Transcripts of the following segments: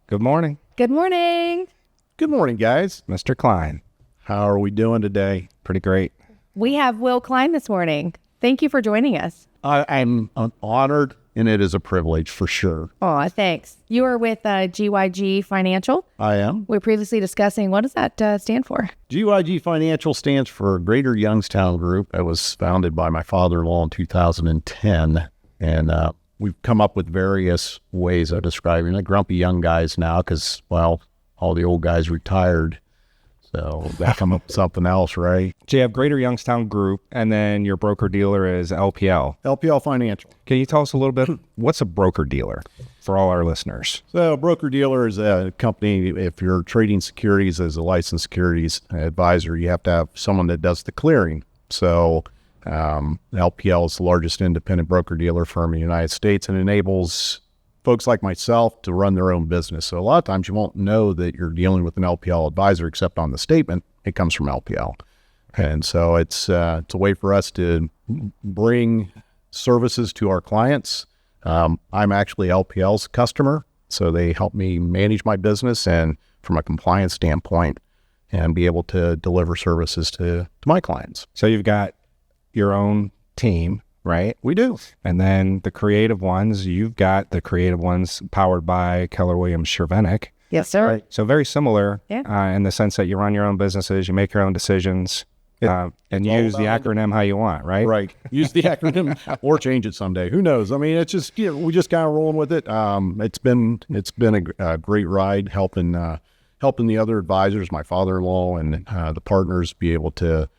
Good morning, Good morning. Good morning, guys. Mr. Klein. How are we doing today? Pretty great. We have Will Klein this morning. Thank you for joining us. I'm honored, and it is a privilege for sure. Oh, thanks. You are with GYG Financial. I am. We were previously discussing, what does that stand for? GYG Financial stands for Greater Youngstown Group. It was founded by my father-in-law in 2010, and we've come up with various ways of describing it. Grumpy young guys now because, well, all the old guys retired. So that come up with something else, right? So you have Greater Youngstown Group, and then your broker-dealer is LPL. LPL Financial. Can you tell us a little bit, what's a broker-dealer for all our listeners? So a broker-dealer is a company, if you're trading securities as a licensed securities advisor, you have to have someone that does the clearing. So LPL is the largest independent broker-dealer firm in the United States and enables folks like myself to run their own business. So a lot of times you won't know that you're dealing with an LPL advisor except on the statement. It comes from LPL. And so it's a way for us to bring services to our clients. I'm actually LPL's customer, so they help me manage my business and from a compliance standpoint and be able to deliver services to my clients. So you've got your own team, right? We do. And then the creative ones, you've got the creative ones powered by Keller Williams Cervenic. Yes, sir. Right. So very similar Yeah. in the sense that you run your own businesses, you make your own decisions, and use the acronym how you want, right? Right. Use the acronym or change it someday. Who knows? I mean, it's just, we just kind of rolling with it. It's been a great ride helping the other advisors, my father-in-law and the partners be able to,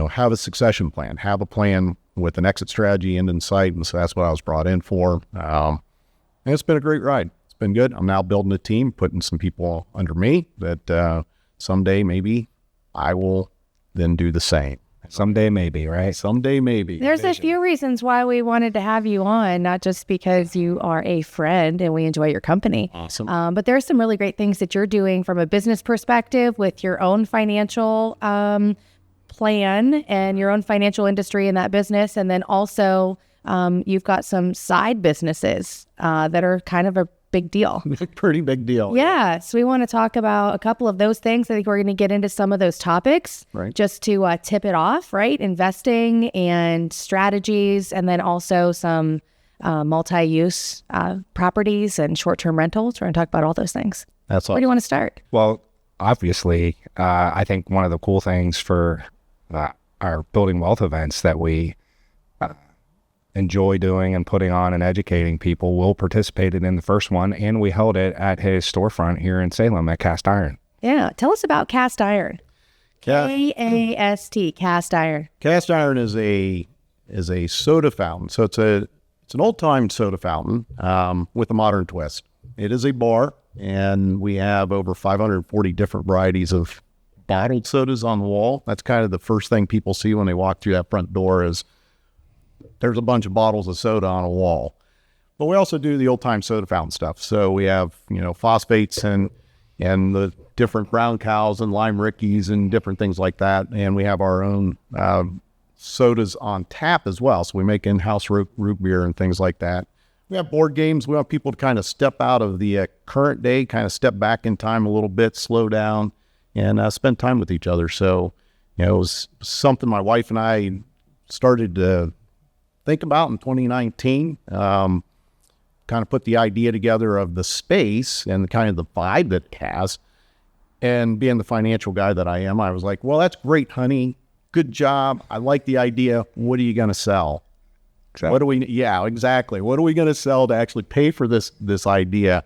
have a succession plan, have a plan with an exit strategy end in sight. And so that's what I was brought in for. And it's been a great ride. It's been good. I'm now building a team, putting some people under me that someday maybe I will then do the same. Someday maybe, right? Someday maybe. There's a few reasons why we wanted to have you on, not just because you are a friend and we enjoy your company. Awesome. But there's some really great things that you're doing from a business perspective with your own financial plan and your own financial industry in that business. And then also you've got some side businesses that are kind of a big deal. Pretty big deal. Yeah. So we want to talk about a couple of those things. I think we're going to get into some of those topics Right. just to tip it off, right? Investing and strategies, and then also some multi-use properties and short-term rentals. We're going to talk about all those things. That's all. Where do you want to start? Well, obviously, I think one of the cool things for our Building Wealth events that we enjoy doing and putting on and educating people, Will participated in the first one, and we held it at his storefront here in Salem at Cast Iron. Yeah. Tell us about Cast Iron. K-A-S-T, Cast Iron. Cast iron is a soda fountain. So it's an old time soda fountain with a modern twist. It is a bar, and we have over 540 different varieties of bottled sodas on the wall. That's kind of the first thing people see when they walk through that front door is there's a bunch of bottles of soda on a wall. But we also do the old time soda fountain stuff. So we have, phosphates and the different brown cows and lime rickeys and different things like that. And we have our own sodas on tap as well. So we make in-house root beer and things like that. We have board games. We want people to kind of step out of the current day, kind of step back in time a little bit, slow down, and spend time with each other. So, it was something my wife and I started to think about in 2019. Kind of put the idea together of the space and kind of the vibe that it has. And being the financial guy that I am, I was like, well, that's great, honey. Good job. I like the idea. What are you going to sell? Exactly. Exactly. What are we going to sell to actually pay for this idea?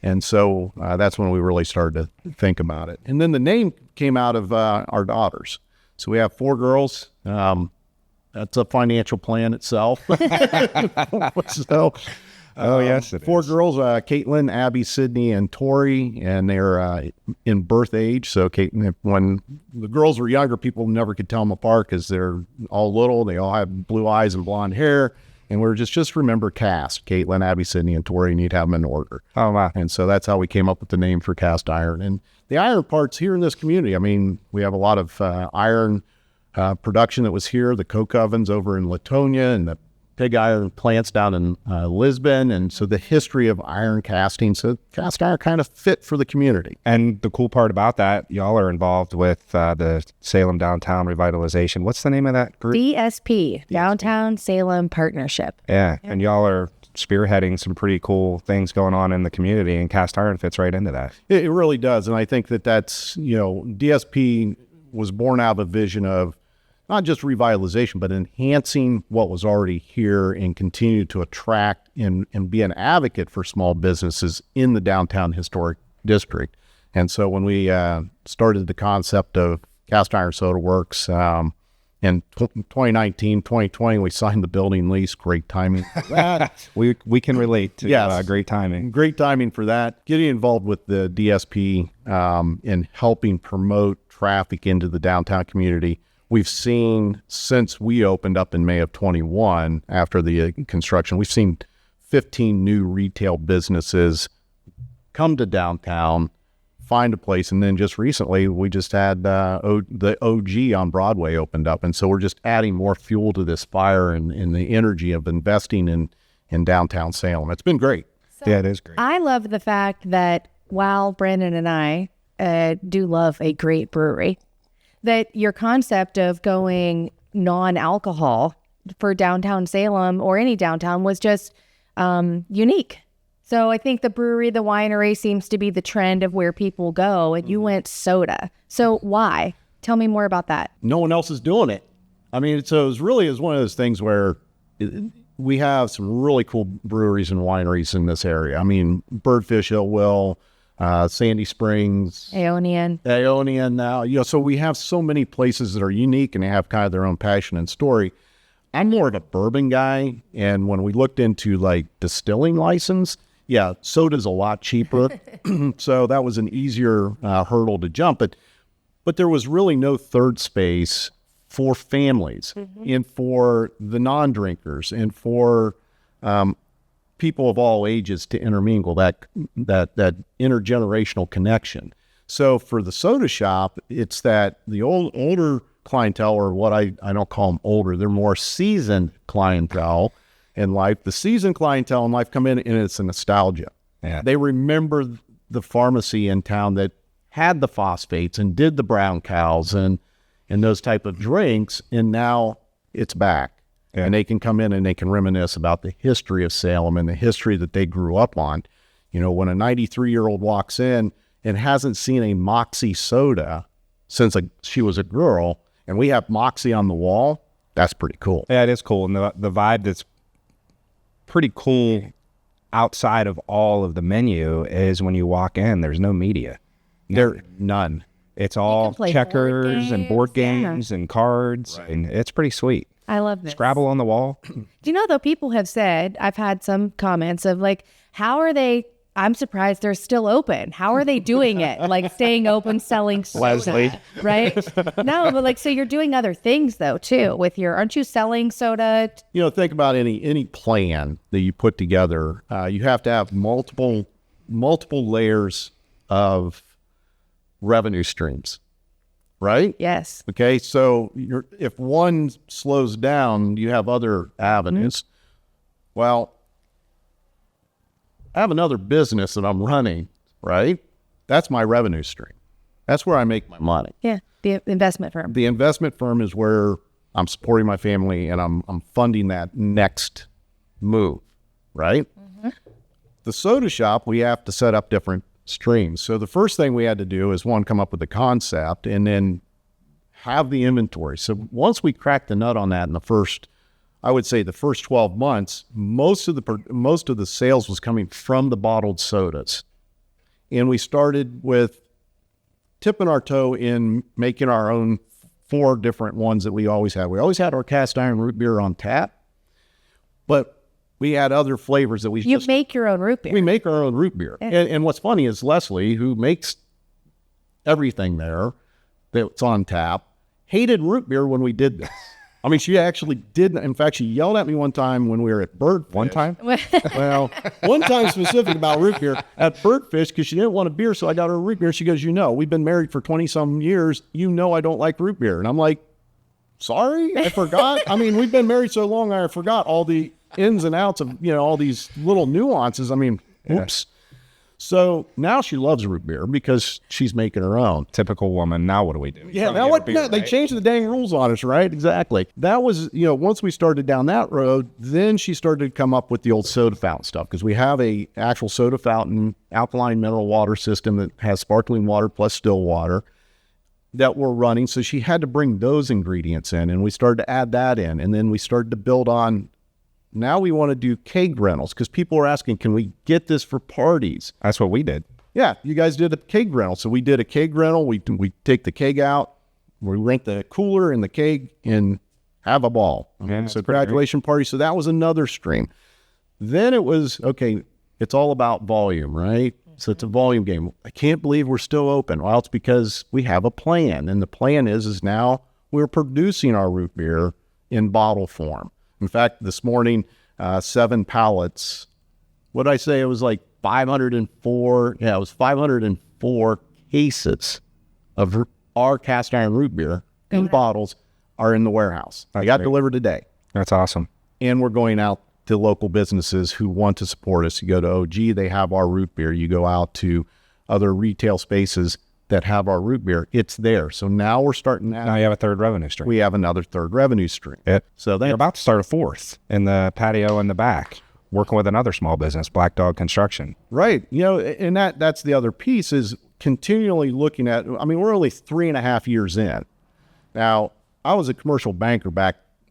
And so that's when we really started to think about it. And then the name came out of our daughters. So we have 4 girls. That's a financial plan itself. So, yes, it 4 is. girls, Caitlin, Abby, Sydney, and Tori, and they're in birth age. So when the girls were younger, people never could tell them apart because they're all little. They all have blue eyes and blonde hair. And we're just remember Cast, Caitlin, Abby, Sydney, and Tori, and you'd have them in order. Oh, wow. And so that's how we came up with the name for Cast Iron. And the iron part's here in this community. I mean, we have a lot of iron production that was here, the coke ovens over in Latonia and the pig iron plants down in Lisbon. And so the history of iron casting, so cast iron kind of fit for the community. And the cool part about that, y'all are involved with the Salem Downtown Revitalization. What's the name of that group? DSP, Downtown Salem Partnership. Yeah, and y'all are spearheading some pretty cool things going on in the community, and cast iron fits right into that. It really does. And I think that's, DSP was born out of a vision of not just revitalization, but enhancing what was already here and continue to attract and be an advocate for small businesses in the downtown historic district. And so when we started the concept of Cast Iron Soda Works in 2019, 2020, we signed the building lease. Great timing for that. We can relate to Yes. great timing. Great timing for that. Getting involved with the DSP in helping promote traffic into the downtown community. We've seen, since we opened up in May of 21, after the construction, we've seen 15 new retail businesses come to downtown, find a place. And then just recently, we just had the OG on Broadway opened up. And so we're just adding more fuel to this fire and the energy of investing in downtown Salem. It's been great. Yeah, it is great. I love the fact that while Brandon and I do love a great brewery, that your concept of going non-alcohol for downtown Salem or any downtown was just unique. So I think the brewery, the winery seems to be the trend of where people go, and you went soda. So why? Tell me more about that. No one else is doing it. I mean, so it's one of those things where we have some really cool breweries and wineries in this area. I mean, Birdfish Hill Will, Sandy Springs, Aeonian now, so we have so many places that are unique and they have kind of their own passion and story. I'm more of a bourbon guy. And when we looked into like distilling license, yeah, soda's a lot cheaper. So that was an easier hurdle to jump. But there was really no third space for families and for the non-drinkers and for people of all ages to intermingle, that intergenerational connection. So for the soda shop, it's that the older clientele, or what I don't call them older, they're more seasoned clientele in life. The seasoned clientele in life come in and it's a nostalgia. Yeah. They remember the pharmacy in town that had the phosphates and did the brown cows and those type of drinks, and now it's back. Yeah. And they can come in and they can reminisce about the history of Salem and the history that they grew up on. When a 93-year-old walks in and hasn't seen a Moxie soda since she was a girl, and we have Moxie on the wall, that's pretty cool. Yeah, it is cool. And the vibe that's pretty cool outside of all of the menu is when you walk in, there's no media. None. It's all checkers and board games and cards, and it's pretty sweet. I love this. Scrabble on the wall. Do you know, though, people have said, I've had some comments of like, how are they, I'm surprised they're still open. How are they doing it? Like staying open, selling soda, Leslie. Right? No, but like, so you're doing other things though, too, aren't you selling soda? Think about any plan that you put together. You have to have multiple layers of revenue streams. Right? Yes. Okay, so if one slows down, you have other avenues. Well, I have another business that I'm running, right? That's my revenue stream. That's where I make my money. Yeah, the investment firm. The investment firm is where I'm supporting my family and I'm funding that next move, right? The soda shop, we have to set up different streams. So the first thing we had to do is come up with the concept and then have the inventory. So once we cracked the nut on that in the first 12 months, most of the sales was coming from the bottled sodas. And we started with tipping our toe in making our own 4 different ones that we always had. We always had our cast iron root beer on tap, but we had other flavors that You make your own root beer. We make our own root beer. And what's funny is Leslie, who makes everything there that's on tap, hated root beer when we did this. I mean, she actually did. In fact, she yelled at me one time when we were at Birdfish. One time? Well, one time specific about root beer at Birdfish because she didn't want a beer, so I got her a root beer. She goes, we've been married for 20-some years. I don't like root beer. And I'm like, sorry, I forgot. I mean, we've been married so long, I forgot all the ins and outs of, all these little nuances. I mean, oops. So now she loves root beer because she's making her own. Typical woman. Now what do we do? Yeah, now what? No, they changed the dang rules on us, right? Exactly. That was, once we started down that road, then she started to come up with the old soda fountain stuff, because we have a actual soda fountain alkaline mineral water system that has sparkling water plus still water that we're running. So she had to bring those ingredients in, and we started to add that in, and then we started to build on. Now we want to do keg rentals, because people are asking, can we get this for parties? That's what we did. Yeah, you guys did a keg rental. So we did a keg rental. We take the keg out, we rent the cooler and the keg, and have a ball. Yeah, so graduation party. So that was another stream. Then it was, okay, it's all about volume, right? So it's a volume game. I can't believe we're still open. Well, it's because we have a plan. And the plan is now we're producing our root beer in bottle form. In fact, this morning, 7 pallets. What did I say? It was like 504. Yeah, it was 504 cases of our cast iron root beer in bottles are in the warehouse. They got delivered today. That's awesome. And we're going out to local businesses who want to support us. You go to OG, they have our root beer. You go out to other retail spaces that have our root beer, it's there. So now we're starting to now you have a third revenue stream. We have another third revenue stream. So you're about to start a fourth in the patio in the back, working with another small business, Black Dog Construction. Right. And that's the other piece, is continually looking at, I mean, we're only 3.5 years in. Now, I was a commercial banker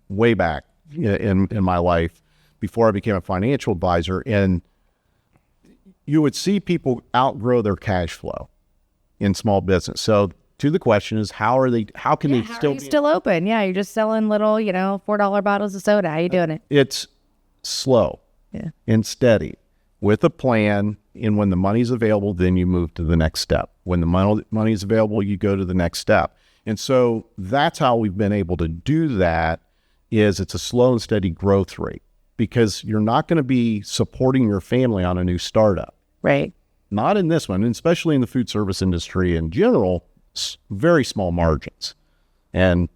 way back in my life before I became a financial advisor, and you would see people outgrow their cash flow in small business. So to the question is, how can they still be still open? Yeah, you're just selling little, $4 bottles of soda. How you doing it? It's slow and steady with a plan. And when the money's available, then you move to the next step. When the money's available, you go to the next step. And so that's how we've been able to do that, is it's a slow and steady growth rate, because you're not going to be supporting your family on a new startup. Right. Not in this one, and especially in the food service industry in general, very small margins. And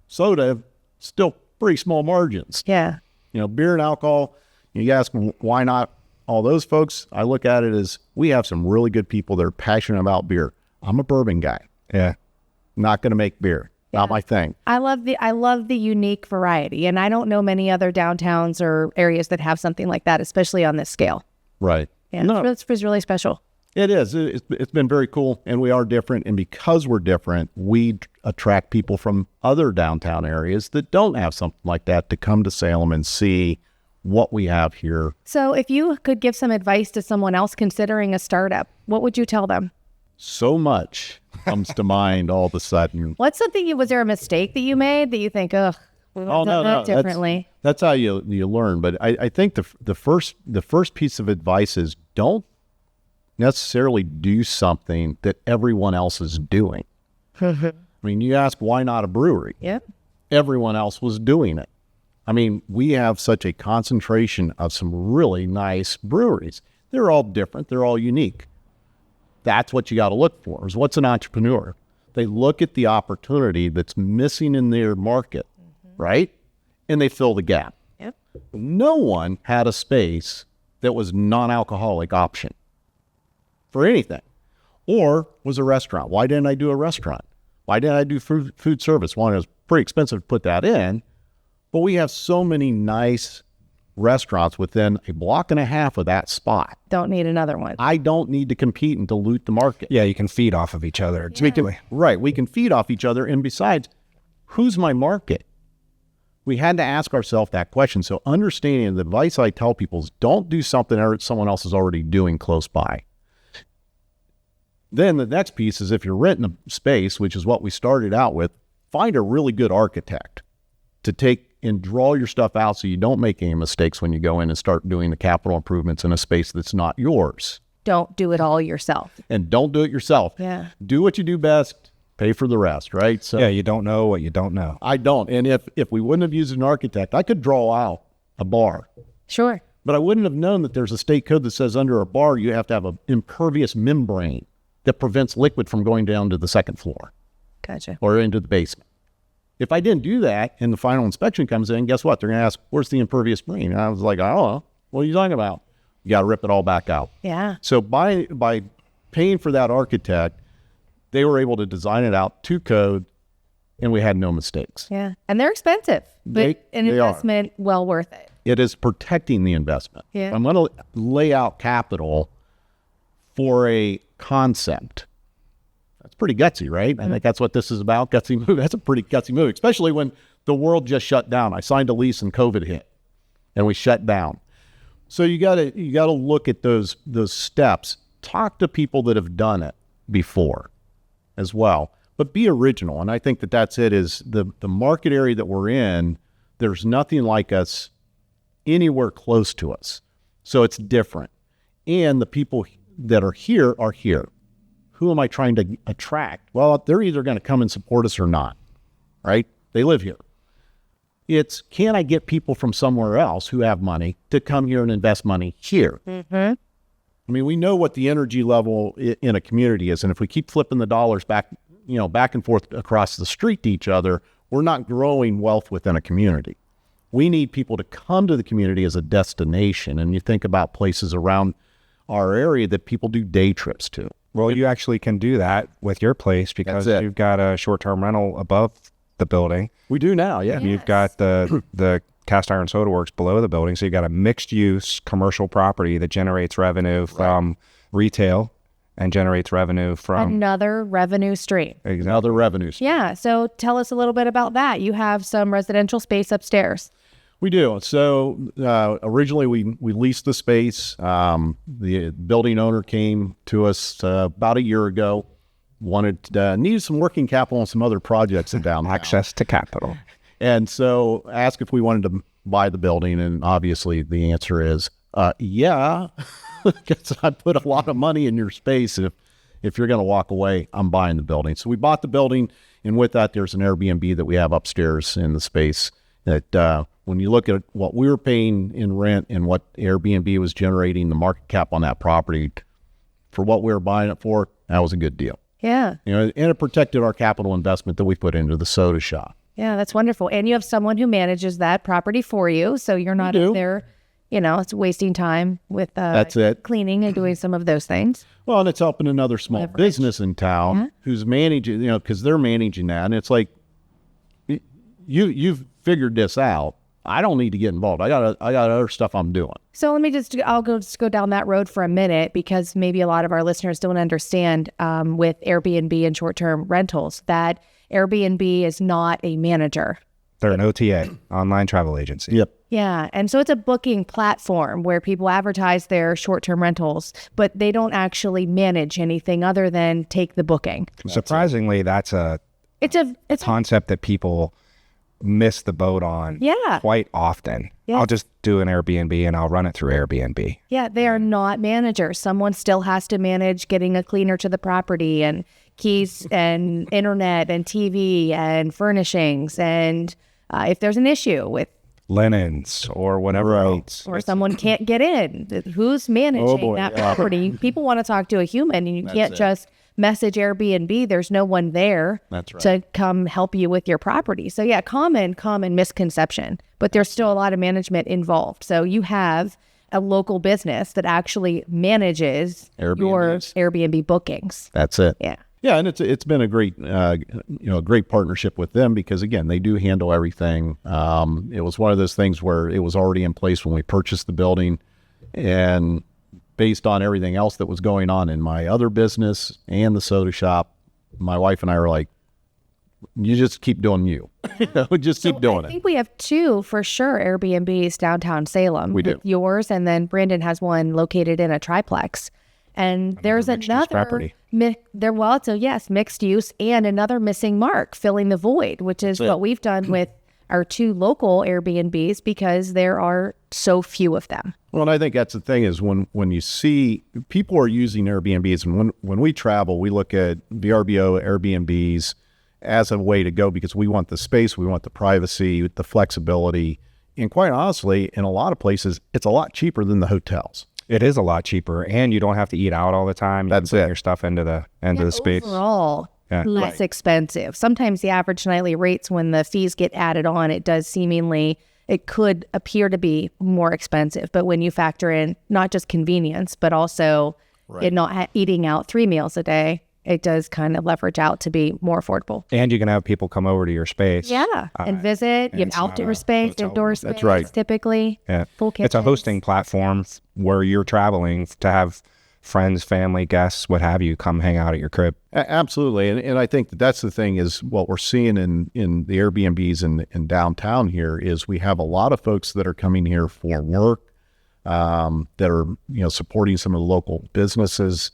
soda, still pretty small margins. Yeah. Beer and alcohol, you ask why not all those folks, I look at it as we have some really good people that are passionate about beer. I'm a bourbon guy. Yeah. Not going to make beer. Yeah. Not my thing. I love the unique variety, and I don't know many other downtowns or areas that have something like that, especially on this scale. Right. Yeah, it's really special. It is. It's been very cool, and we are different. And because we're different, we attract people from other downtown areas that don't have something like that to come to Salem and see what we have here. So if you could give some advice to someone else considering a startup, what would you tell them? So much comes to mind all of a sudden. What's something, was there a mistake that you made that you think, we would have done that differently? That's how you learn. But I think the first piece of advice is, don't necessarily do something that everyone else is doing. I mean, you ask, why not a brewery? Yep. Everyone else was doing it. I mean, we have such a concentration of some really nice breweries. They're all different. They're all unique. That's what you got to look for, is what's an entrepreneur? They look at the opportunity that's missing in their market, right? And they fill the gap. Yep. No one had a space that was non-alcoholic option for anything, or was a restaurant. Why didn't I do a restaurant? Why didn't I do food service? One, it was pretty expensive to put that in, but we have so many nice restaurants within a block and a half of that spot. Don't need another one. I don't need to compete and dilute the market. Yeah, you can feed off of each other. Right, we can feed off each other. And besides, who's my market? We had to ask ourselves that question. So understanding the advice I tell people is, don't do something someone else is already doing close by. Then the next piece is, if you're renting a space, which is what we started out with, find a really good architect to take and draw your stuff out so you don't make any mistakes when you go in and start doing the capital improvements in a space that's not yours. Don't do it all yourself. And don't do it yourself. Yeah. Do what you do best, pay for the rest, right? So yeah, you don't know what you don't know. I don't. And if we wouldn't have used an architect, I could draw out a bar. Sure. But I wouldn't have known that there's a state code that says under a bar you have to have an impervious membrane that prevents liquid from going down to the second floor. Gotcha. Or into the basement. If I didn't do that and the final inspection comes in, guess what? They're going to ask, where's the impervious screen? And I was like, I don't know. What are you talking about? You got to rip it all back out. Yeah. So by paying for that architect, they were able to design it out to code, and we had no mistakes. Yeah. And they're expensive, but an investment well worth it. It is protecting the investment. Yeah. I'm going to lay out capital for a concept. That's pretty gutsy, right? I think that's what this is about. Gutsy move. That's a pretty gutsy move, especially when the world just shut down. I signed a lease and COVID hit, and we shut down. So you gotta look at those steps. Talk to people that have done it before, as well. But be original, and I think that's it. Is the market area that we're in? There's nothing like us anywhere close to us, so it's different. And the people that are here are here. Who am I trying to attract? Well, they're either going to come and support us or not, right? They live here. It's, can I get people from somewhere else who have money to come here and invest money here? Mm-hmm. I mean, we know what the energy level in a community is, and if we keep flipping the dollars back and forth across the street to each other, we're not growing wealth within a community. We need people to come to the community as a destination, and you think about places around our area that people do day trips to. Well, you actually can do that with your place because you've got a short-term rental above the building. We do now, yeah. Yes. You've got the cast iron soda works below the building, so you've got a mixed-use commercial property that generates revenue from retail and generates revenue from another revenue stream. Another revenue stream. Yeah. So tell us a little bit about that. You have some residential space upstairs. We do. So originally we leased the space. The building owner came to us about a year ago, needed some working capital on some other projects in downtown. access to capital. And so asked if we wanted to buy the building, and obviously the answer is yeah, because I put a lot of money in your space. If you're going to walk away, I'm buying the building. So we bought the building, and with that, there's an Airbnb that we have upstairs in the space that when you look at what we were paying in rent and what Airbnb was generating, the market cap on that property for what we were buying it for, that was a good deal. Yeah. And it protected our capital investment that we put into the soda shop. Yeah, that's wonderful. And you have someone who manages that property for you, so you're not up there, it's wasting time with That's it. cleaning and doing some of those things. Well, and it's helping another small business in town who's managing, because they're managing that. And it's like, you've figured this out. I don't need to get involved. I got other stuff I'm doing. So I'll go down that road for a minute, because maybe a lot of our listeners don't understand with Airbnb and short-term rentals that Airbnb is not a manager. They're an OTA, online travel agency. Yep. Yeah. And so it's a booking platform where people advertise their short-term rentals, but they don't actually manage anything other than take the booking. Surprisingly, that's a concept that people miss the boat on quite often. Yeah. I'll just do an Airbnb and I'll run it through Airbnb. Yeah, they are not managers. Someone still has to manage getting a cleaner to the property and keys and internet and TV and furnishings. And if there's an issue with linens or whatever else, or someone can't get in, who's managing that property? People want to talk to a human, and you can't just message Airbnb. There's no one there to come help you with your property. So yeah, common misconception, but there's still a lot of management involved. So you have a local business that actually manages your Airbnb bookings. That's it. Yeah. Yeah, and it's been a great great partnership with them, because again, they do handle everything. It was one of those things where it was already in place when we purchased the building, and based on everything else that was going on in my other business and the soda shop, my wife and I were like, you just keep doing you. Just keep doing it. I think we have two for sure Airbnbs downtown Salem. We do. Yours, and then Brandon has one located in a triplex. And there's another property. Mixed use, and another missing mark, filling the void, which is what we've done with our two local Airbnbs, because there are so few of them. Well, and I think that's the thing is when you see people are using Airbnbs, and when we travel, we look at VRBO Airbnbs as a way to go, because we want the space, we want the privacy, the flexibility. And quite honestly, in a lot of places, it's a lot cheaper than the hotels. It is a lot cheaper, and you don't have to eat out all the time. You That's can put it. your stuff into the space. Overall, less expensive. Sometimes the average nightly rates, when the fees get added on, it could appear to be more expensive. But when you factor in not just convenience, but also it not eating out 3 meals a day, it does kind of leverage out to be more affordable. And you can have people come over to your space. Yeah, and visit. You have outdoor space, indoor space. That's right. Typically, full kitchens. It's a hosting platform where you're traveling to have friends, family, guests, what have you, come hang out at your crib. Absolutely. And I think that's the thing is what we're seeing in the Airbnbs in downtown here is we have a lot of folks that are coming here for work, that are, supporting some of the local businesses.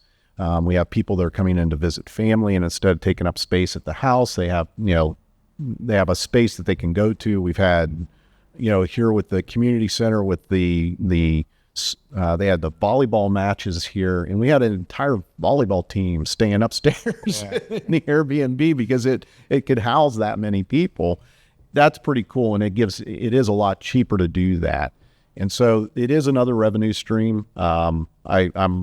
We have people that are coming in to visit family, and instead of taking up space at the house, they have a space that they can go to. We've had, here with the community center with they had the volleyball matches here, and we had an entire volleyball team staying upstairs in the Airbnb because it could house that many people. That's pretty cool, and it is a lot cheaper to do that. And so it is another revenue stream. I'm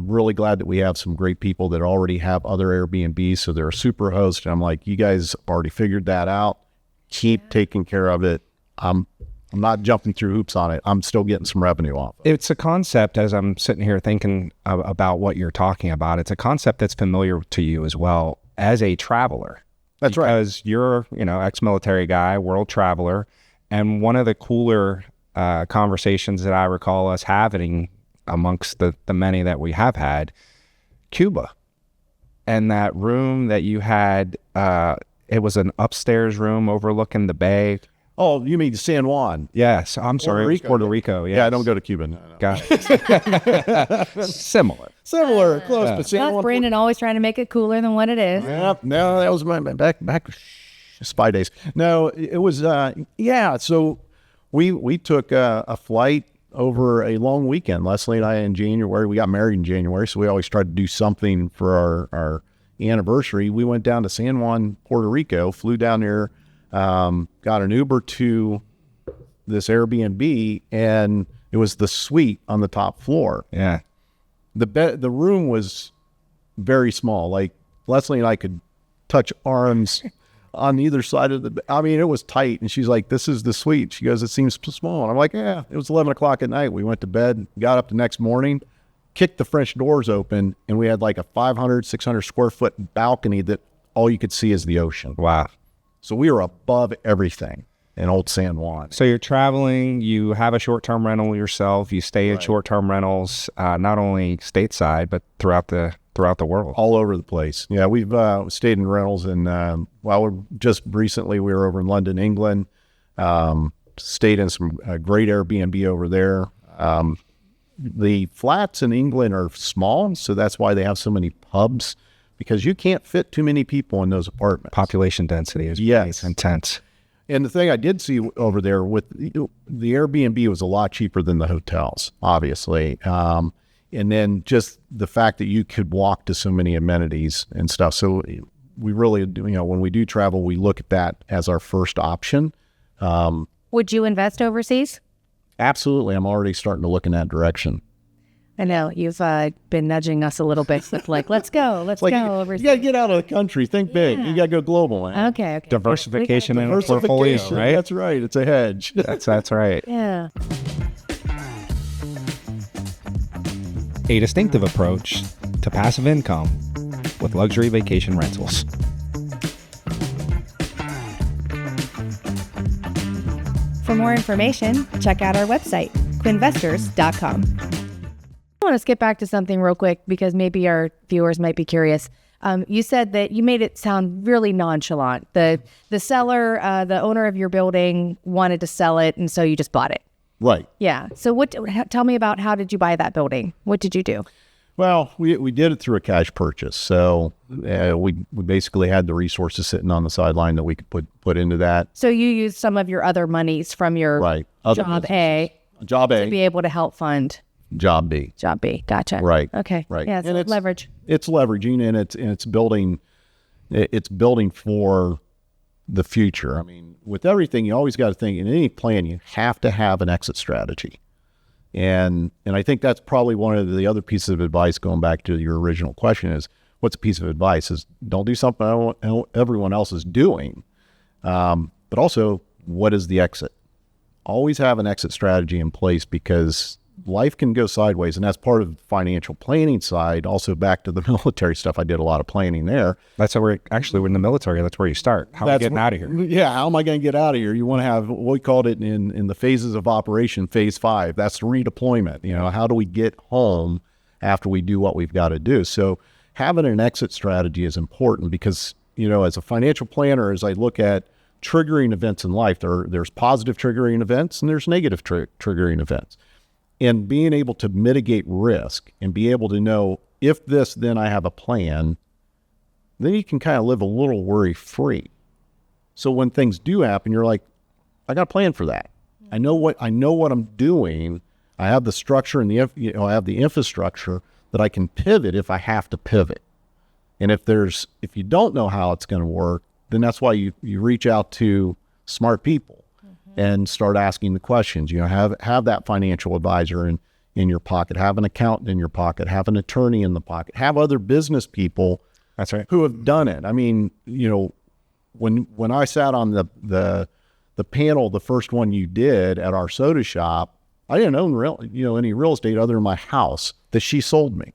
really glad that we have some great people that already have other Airbnbs, so they're a super host. And I'm like, you guys already figured that out. Keep taking care of it. I'm not jumping through hoops on it. I'm still getting some revenue off of it. It's a concept, as I'm sitting here thinking about what you're talking about, it's a concept that's familiar to you as well as a traveler. That's right. Because you're, ex-military guy, world traveler. And one of the cooler conversations that I recall us having amongst the many that we have had, Cuba. And that room that you had, it was an upstairs room overlooking the bay. Oh, you mean San Juan? Yes, I'm sorry. Puerto Rico. Yes. Yeah, I don't go to Cuba. No. Got it. Similar, close, but San Juan. Brandon always trying to make it cooler than what it is. Yeah, no, that was my back spy days. No, it was So we took a flight over a long weekend. Leslie and I in January. We got married in January, so we always tried to do something for our anniversary. We went down to San Juan, Puerto Rico. Flew down there. Got an Uber to this Airbnb, and it was the suite on the top floor. Yeah. The room was very small. Like Leslie and I could touch arms on either side of it was tight. And she's like, this is the suite. She goes, it seems small. And I'm like, yeah, it was 11 o'clock at night. We went to bed, got up the next morning, kicked the French doors open, and we had like a 500, 600 square foot balcony that all you could see is the ocean. Wow. So we were above everything in Old San Juan. So you're traveling, you have a short-term rental yourself, you stay at short-term rentals, not only stateside, but throughout the world. All over the place. Yeah, we've stayed in rentals just recently we were over in London, England, stayed in some great Airbnb over there. The flats in England are small, so that's why they have so many pubs, because you can't fit too many people in those apartments. Population density is really intense. And the thing I did see over there with the Airbnb was a lot cheaper than the hotels, obviously. And then just the fact that you could walk to so many amenities and stuff. So we really, when we do travel, we look at that as our first option. Would you invest overseas? Absolutely. I'm already starting to look in that direction. I know you've been nudging us a little bit. Like, let's go overseas. You got to get out of the country. Think big. You got to go global, man. Okay. Diversification in a portfolio, right? That's right. It's a hedge. That's right. Yeah. A distinctive approach to passive income with luxury vacation rentals. For more information, check out our website, quinvestors.com. I want to skip back to something real quick because maybe our viewers might be curious. You said that you made it sound really nonchalant. The seller, the owner of your building wanted to sell it, and so you just bought it. Right. Yeah. So tell me about how did you buy that building? What did you do? Well, we did it through a cash purchase. So we basically had the resources sitting on the sideline that we could put into that. So you used some of your other monies from your job A to be able to help fund Job B. Gotcha. Right. Okay. Right. Yeah. So it's leverage. It's leveraging, and it's building. It's building for the future. I mean, with everything, you always got to think in any plan, you have to have an exit strategy, and I think that's probably one of the other pieces of advice going back to your original question is what's a piece of advice is don't do something everyone else is doing. But also, what is the exit? Always have an exit strategy in place, because life can go sideways. And that's part of the financial planning side. Also, back to the military stuff, I did a lot of planning there. That's how we're in the military. That's where you start. How are we getting out of here? Yeah, how am I going to get out of here? You want to have what we called it in the phases of operation, phase 5. That's redeployment. How do we get home after we do what we've got to do? So having an exit strategy is important, because, as a financial planner, as I look at triggering events in life, there's positive triggering events and there's negative triggering events. And being able to mitigate risk and be able to know, if this, then I have a plan, then you can kind of live a little worry-free. So when things do happen, you're like, I got a plan for that. I know what I'm doing. I have the structure and I have the infrastructure that I can pivot if I have to pivot. And if you don't know how it's going to work, then that's why you reach out to smart people and start asking the questions. Have that financial advisor in your pocket, have an accountant in your pocket, have an attorney in the pocket, have other business people. That's right. Who have done it. I mean, when I sat on the panel, the first one you did at our soda shop, I didn't own any real estate other than my house that she sold me.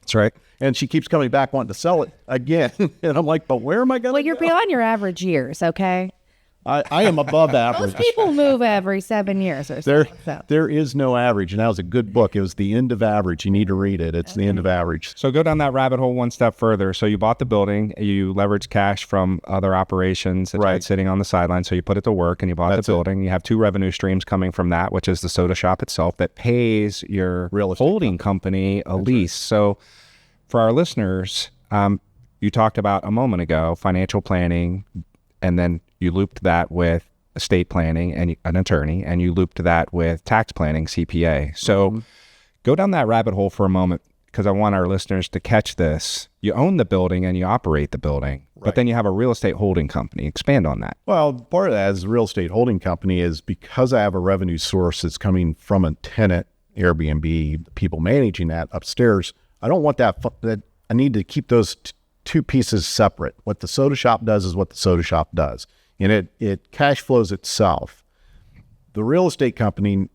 That's right. And she keeps coming back wanting to sell it again. And I'm like, but where am I going to Well, you're beyond your average years, okay? I am above average. Most people move every 7 years or so. There is no average. And that was a good book. It was The End of Average. You need to read it. It's The End of Average. So go down that rabbit hole one step further. So you bought the building, you leveraged cash from other operations that right. sitting on the sideline. So you put it to work and you bought the building. You have 2 revenue streams coming from that, which is the soda shop itself that pays your holding company a lease. Right. So for our listeners, you talked about a moment ago, financial planning, and then you looped that with estate planning and an attorney, and you looped that with tax planning, CPA. So go down that rabbit hole for a moment, because I want our listeners to catch this. You own the building and you operate the building, right. but then you have a real estate holding company. Expand on that. Well, part of that as a real estate holding company is because I have a revenue source that's coming from a tenant, Airbnb, people managing that upstairs. I don't want that I need to keep those two pieces separate. What the soda shop does is what the soda shop does. And it cash flows itself. The real estate company,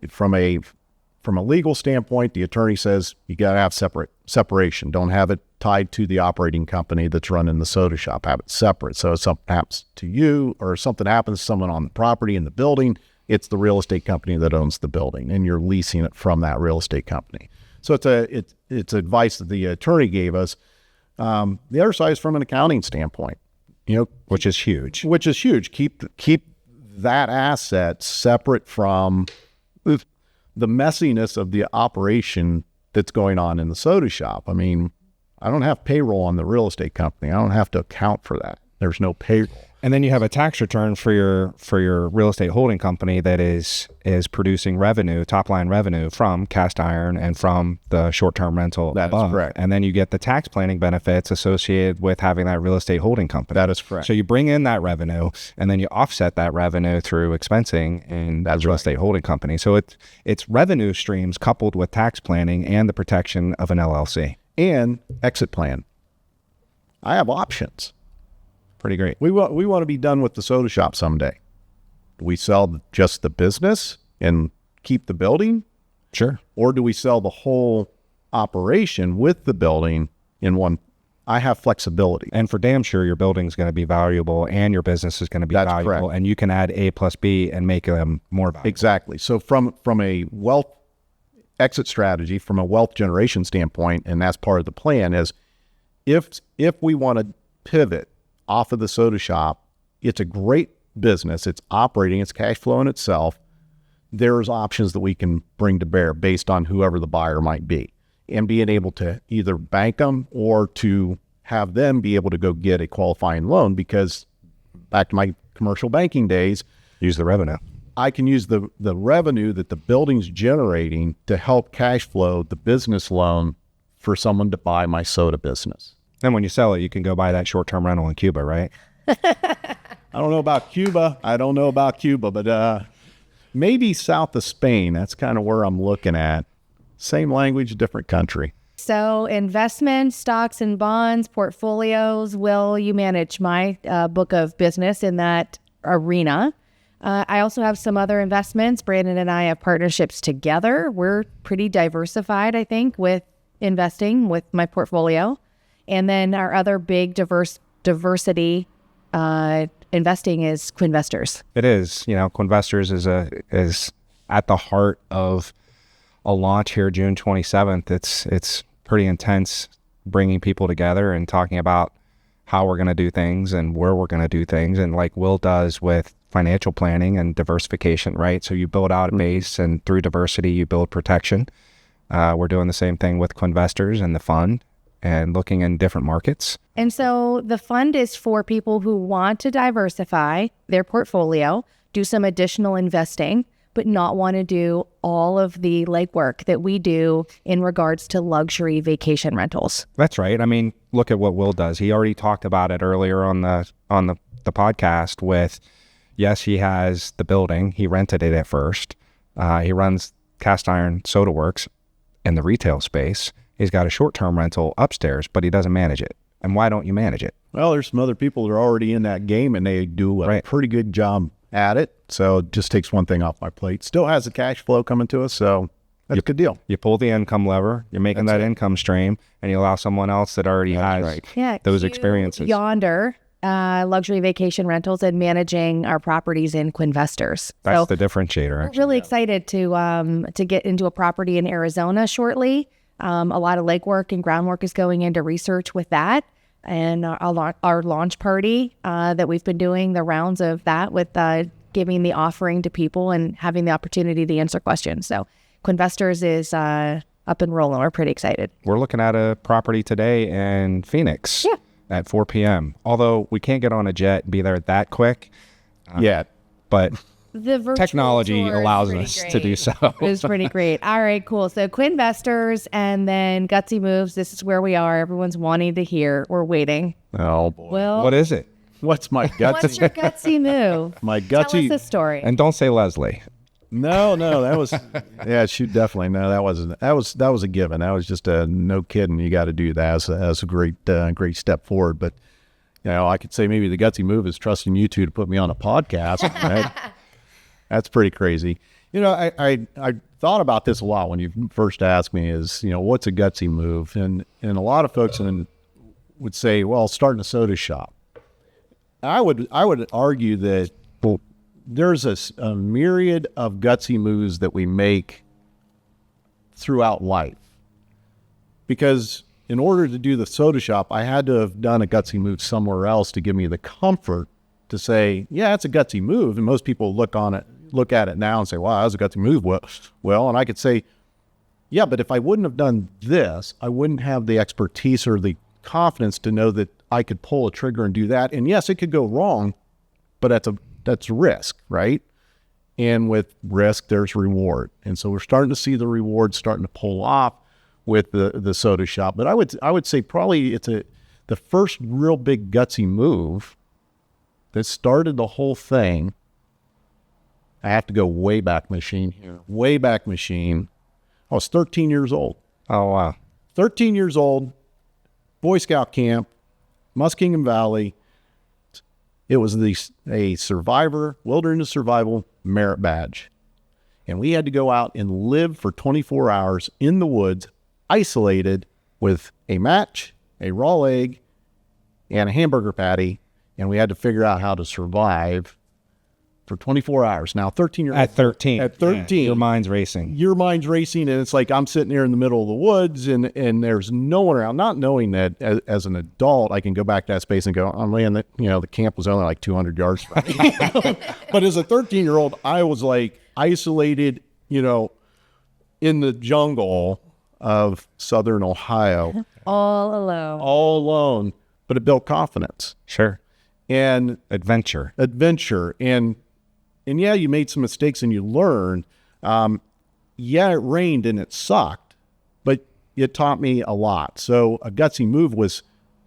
from a legal standpoint, the attorney says you got to have separation. Don't have it tied to the operating company that's running the soda shop. Have it separate. So if something happens to you or something happens to someone on the property in the building, it's the real estate company that owns the building, and you're leasing it from that real estate company. So it's advice that the attorney gave us. The other side is from an accounting standpoint. Which is huge. Keep that asset separate from the messiness of the operation that's going on in the soda shop. I mean, I don't have payroll on the real estate company. I don't have to account for that. There's no payroll. And then you have a tax return for your real estate holding company that is producing revenue, top line revenue from cast iron and from the short-term rental. That is correct. And then you get the tax planning benefits associated with having that real estate holding company. That is correct. So you bring in that revenue and then you offset that revenue through expensing in that real estate holding company. So it's revenue streams coupled with tax planning and the protection of an LLC. And exit plan. I have options. Pretty great. We want to be done with the soda shop someday. Do we sell just the business and keep the building? Sure. Or do we sell the whole operation with the building in one? I have flexibility. And for damn sure, your building's going to be valuable and your business is going to be valuable. Correct. And you can add A plus B and make them more valuable. Exactly. So from a wealth exit strategy, from a wealth generation standpoint, and that's part of the plan, is if we want to pivot off of the soda shop, it's a great business. It's operating, it's cash flowing itself. There's options that we can bring to bear based on whoever the buyer might be, and being able to either bank them or to have them be able to go get a qualifying loan, because back to my commercial banking days, use the revenue. I can use the revenue that the building's generating to help cash flow the business loan for someone to buy my soda business. Then when you sell it, you can go buy that short-term rental in Cuba, right? I don't know about Cuba, but maybe south of Spain. That's kind of where I'm looking at. Same language, different country. So investments, stocks and bonds, portfolios, will you manage my book of business in that arena? I also have some other investments. Brandon and I have partnerships together. We're pretty diversified, I think, with investing with my portfolio. And then our other big diversity investing is Quinvestors. It is. Quinvestors is at the heart of a launch here June 27th. It's pretty intense, bringing people together and talking about how we're going to do things and where we're going to do things. And like Will does with financial planning and diversification, right? So you build out a base, and through diversity, you build protection. We're doing the same thing with Quinvestors and the fund, and looking in different markets. And so the fund is for people who want to diversify their portfolio, do some additional investing, but not want to do all of the legwork that we do in regards to luxury vacation rentals. That's right. I mean, look at what Will does. He already talked about it earlier on the podcast with, yes, he has the building. He rented it at first. He runs Cast Iron Soda Works in the retail space. He's got a short-term rental upstairs, but he doesn't manage it. And why don't you manage it? Well, there's some other people that are already in that game, and they do a pretty good job at it. So it just takes one thing off my plate. Still has the cash flow coming to us, so that's a good deal. You pull the income lever, you're making that income stream, and you allow someone else that already has those experiences. Yonder, luxury vacation rentals, and managing our properties in Quinvestors. That's the differentiator. We're really excited to get into a property in Arizona shortly. A lot of legwork and groundwork is going into research with that. And our launch party that we've been doing the rounds of that with giving the offering to people and having the opportunity to answer questions. So Quinvestors is up and rolling. We're pretty excited. We're looking at a property today in Phoenix at 4 p.m. Although we can't get on a jet and be there that quick yet, but the technology allows us to do so. It's pretty great. All right, cool. So Quinvestors and then Gutsy Moves. This is where we are. Everyone's wanting to hear. We're waiting. Oh, boy. Well, what is it? What's my Gutsy? What's your Gutsy move? My Gutsy. Tell us the story. And don't say Leslie. No, that was, shoot, definitely. No, that was a given. That was just a no kidding. You got to do that as a great step forward. But, I could say maybe the Gutsy move is trusting you two to put me on a podcast. Right? That's pretty crazy. I thought about this a lot when you first asked me is, what's a Gutsy move? And a lot of folks would say, well, starting a soda shop. I would argue that there's a myriad of Gutsy moves that we make throughout life. Because in order to do the soda shop, I had to have done a Gutsy move somewhere else to give me the comfort to say, yeah, it's a Gutsy move. And most people look at it now and say, wow, that was a Gutsy move. Well, and I could say, yeah, but if I wouldn't have done this, I wouldn't have the expertise or the confidence to know that I could pull a trigger and do that. And yes, it could go wrong, but that's risk, right? And with risk, there's reward. And so we're starting to see the reward starting to pull off with the soda shop. But I would say probably it's the first real big Gutsy move that started the whole thing. I have to go way back machine here. Way back machine. I was 13 years old. Oh, wow. 13 years old, Boy Scout camp, Muskingum Valley. It was a survivor, wilderness survival merit badge. And we had to go out and live for 24 hours in the woods, isolated with a match, a raw egg, and a hamburger patty. And we had to figure out how to survive for 24 hours. Now, 13 years old. At 13. Yeah, your mind's racing. Your mind's racing, and it's like I'm sitting here in the middle of the woods, and there's no one around, not knowing that as an adult, I can go back to that space and go, oh, man, the camp was only like 200 yards from me. But as a 13-year-old, I was like isolated, in the jungle of southern Ohio. All alone. But it built confidence. Sure. And adventure. And yeah, you made some mistakes and you learned. Yeah, it rained and it sucked, but it taught me a lot. So a Gutsy move was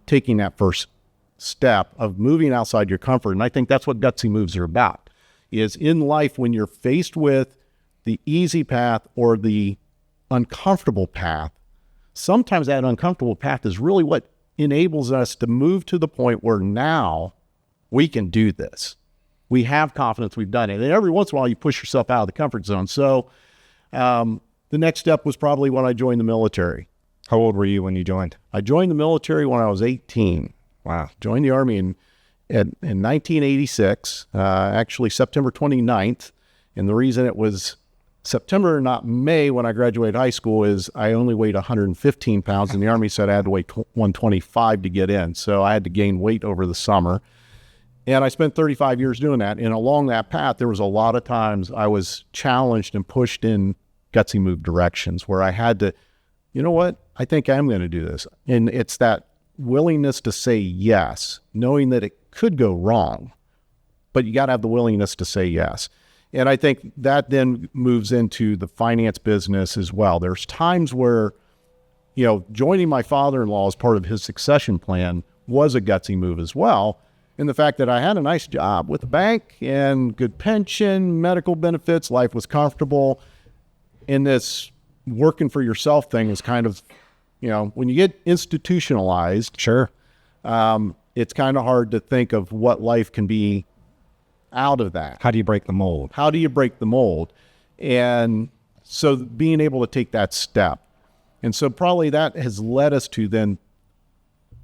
taking that first step of moving outside your comfort. And I think that's what Gutsy moves are about, is in life when you're faced with the easy path or the uncomfortable path, sometimes that uncomfortable path is really what enables us to move to the point where now we can do this. We have confidence we've done it. And every once in a while you push yourself out of the comfort zone. So the next step was probably when I joined the military. How old were you when you joined? I joined the military when I was 18. Wow. Joined the Army in 1986, actually September 29th. And the reason it was September, not May, when I graduated high school is I only weighed 115 pounds, and the Army said I had to weigh 125 to get in. So I had to gain weight over the summer. And I spent 35 years doing that. And along that path, there was a lot of times I was challenged and pushed in gutsy move directions where I had to, you know what, I think I'm going to do this. And it's that willingness to say yes, knowing that it could go wrong, but you got to have the willingness to say yes. And I think that then moves into the finance business as well. There's times where, joining my father-in-law as part of his succession plan was a gutsy move as well. And the fact that I had a nice job with the bank and good pension, medical benefits, life was comfortable. And this working for yourself thing is kind of, when you get institutionalized, Sure. it's kind of hard to think of what life can be out of that. How do you break the mold? How do you break the mold? And so being able to take that step. And so probably that has led us to then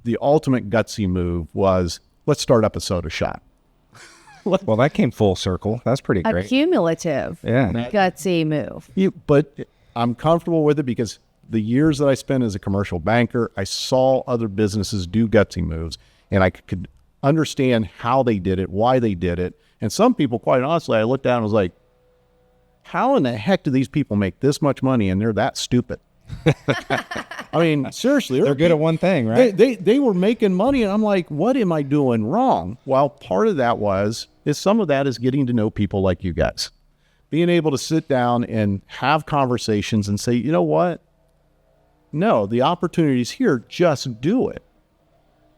the ultimate gutsy move was, let's start up a soda shop. Well, that came full circle. That's pretty A great. cumulative, gutsy move. But I'm comfortable with it because the years that I spent as a commercial banker, I saw other businesses do gutsy moves, and I could understand how they did it, why they did it. And some people, quite honestly, I looked down and was like, how in the heck do these people make this much money and they're that stupid? I mean, seriously. They're good at one thing, right? They were making money, and I'm like, what am I doing wrong? Well, part of that is some of that is getting to know people like you guys. Being able to sit down and have conversations and say, you know what? No, the opportunity's here, just do it.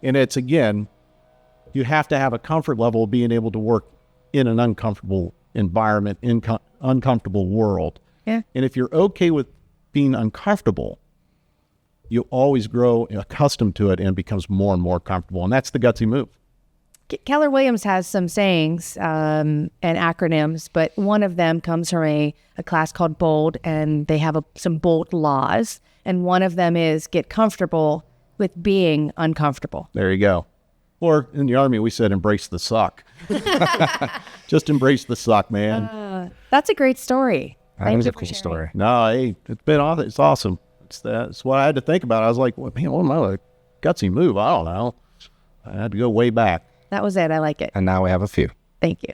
And it's, again, you have to have a comfort level of being able to work in an uncomfortable environment, uncomfortable world. Yeah. And if you're okay with being uncomfortable, you always grow accustomed to it and it becomes more and more comfortable. And that's the gutsy move. Keller Williams has some sayings and acronyms, but one of them comes from a class called BOLD, and they have some BOLD laws. And one of them is get comfortable with being uncomfortable. There you go. Or in the Army, we said embrace the suck. Just embrace the suck, man. That's a great story. That is a cool story. No, hey, it's awesome. It's what I had to think about. I was like, well, man, what am I, a gutsy move? I don't know. I had to go way back. That was it. I like it. And now we have a few. Thank you.